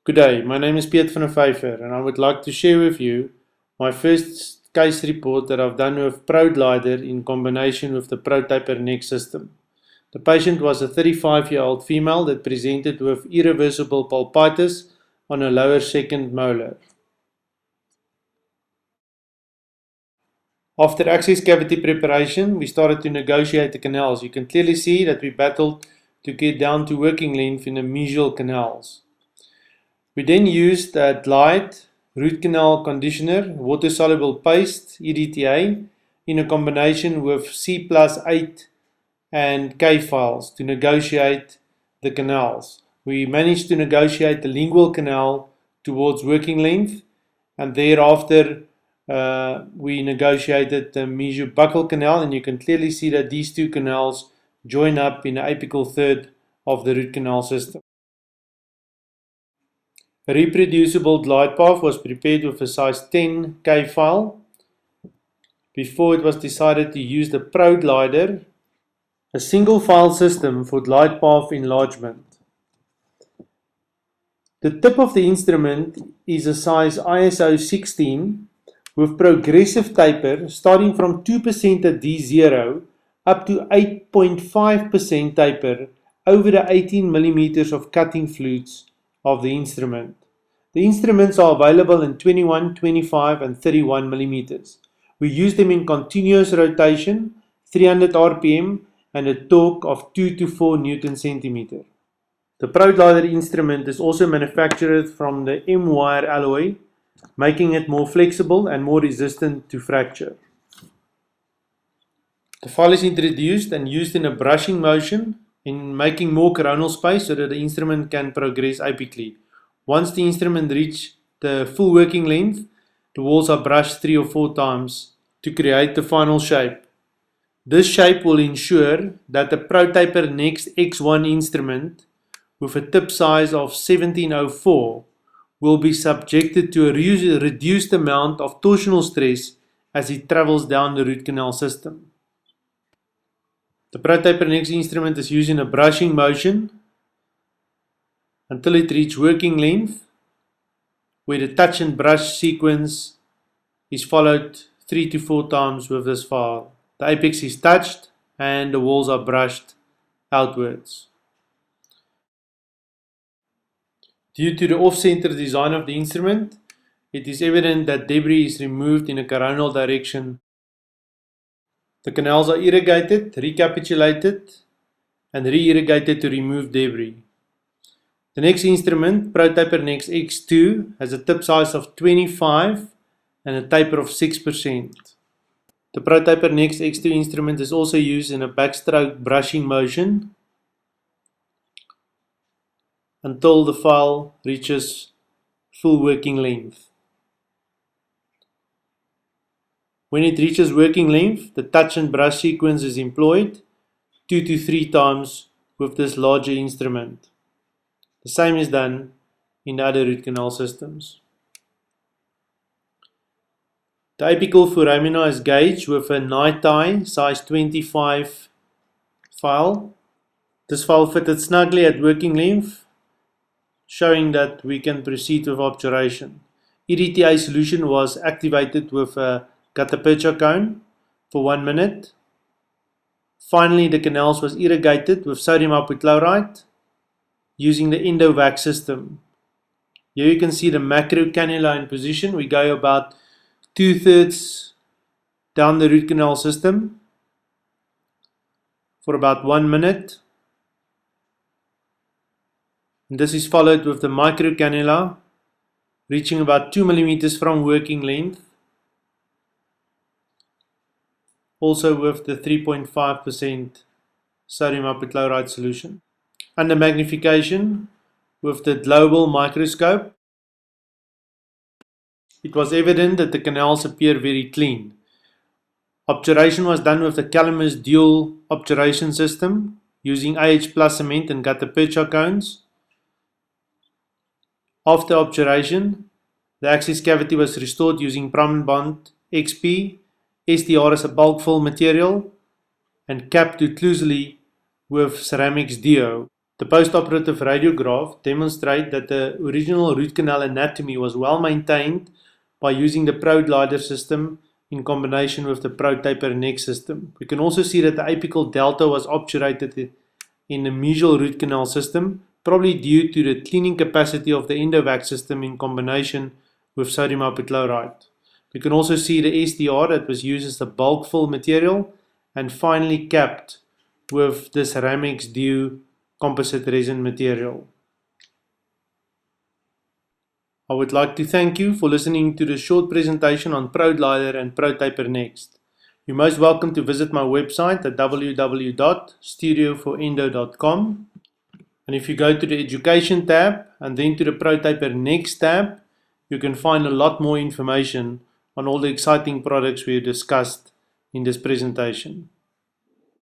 Good day, my name is Piet van der Vyver and I would like to share with you my first case report that I've done with ProGlider in combination with the ProTaper Next system. The patient was a 35-year-old female that presented with irreversible pulpitis on a lower second molar. After access cavity preparation, we started to negotiate the canals. You can clearly see that we battled to get down to working length in the mesial canals. We then used a Glide root canal conditioner, water-soluble paste, EDTA, in a combination with C+8 and K files to negotiate the canals. We managed to negotiate the lingual canal towards working length, and thereafter we negotiated the mesiobuccal canal, and you can clearly see that these two canals join up in the apical third of the root canal system. A reproducible glide path was prepared with a size 10 K file before it was decided to use the ProGlider, a single file system for glide path enlargement. The tip of the instrument is a size ISO 16 with progressive taper starting from 2% at D0 up to 8.5% taper over the 18 mm of cutting flutes of the instrument. The instruments are available in 21, 25 and 31 mm. We use them in continuous rotation, 300 rpm and a torque of 2 to 4 Newton-centimeter. The ProGlider instrument is also manufactured from the M-wire alloy, making it more flexible and more resistant to fracture. The file is introduced and used in a brushing motion in making more coronal space so that the instrument can progress apically. Once the instrument reaches the full working length, the walls are brushed 3 or 4 times to create the final shape. This shape will ensure that the ProTaper Next X1 instrument with a tip size of 1704 will be subjected to a reduced amount of torsional stress as it travels down the root canal system. The ProTaper Next instrument is used in a brushing motion until it reaches working length, where the touch and brush sequence is followed 3 to 4 times with this file. The apex is touched and the walls are brushed outwards. Due to the off-center design of the instrument, it is evident that debris is removed in a coronal direction. The canals are irrigated, recapitulated and re-irrigated to remove debris. The next instrument, ProTaper Next X2, has a tip size of 25 and a taper of 6%. The ProTaper Next X2 instrument is also used in a backstroke brushing motion until the file reaches full working length. When it reaches working length, the touch and brush sequence is employed 2 to 3 times with this larger instrument. The same is done in the other root canal systems. The apical foramina is gauged with a night tie size 25 file. This file fitted snugly at working length, showing that we can proceed with obturation. EDTA solution was activated with a gutta-percha cone for 1 minute. Finally, the canals was irrigated with sodium hypochlorite using the endovac system. Here you can see the macro cannula in position. We go about 2/3 down the root canal system for about 1 minute. And this is followed with the micro cannula reaching about 2 mm from working length, also with the 3.5% sodium hypochlorite solution. Under magnification with the global microscope, it was evident that the canals appear very clean. Obturation was done with the Calamus dual obturation system using AH plus cement and gutta-percha cones. After obturation, the access cavity was restored using Prime Bond XP, SDR as a bulk fill material, and capped occlusally with ceramics DO. The post-operative radiograph demonstrates that the original root canal anatomy was well maintained by using the ProGlider system in combination with the ProTaper Next system. We can also see that the apical delta was obturated in the mesial root canal system, probably due to the cleaning capacity of the endovac system in combination with sodium hypochlorite. We can also see the SDR that was used as the bulk fill material and finally capped with this Ramex Dew composite resin material. I would like to thank you for listening to this short presentation on ProGlider and ProTaper Next. You're most welcome to visit my website at www.studioforendo.com, and if you go to the Education tab and then to the ProTaper Next tab, you can find a lot more information on all the exciting products we discussed in this presentation.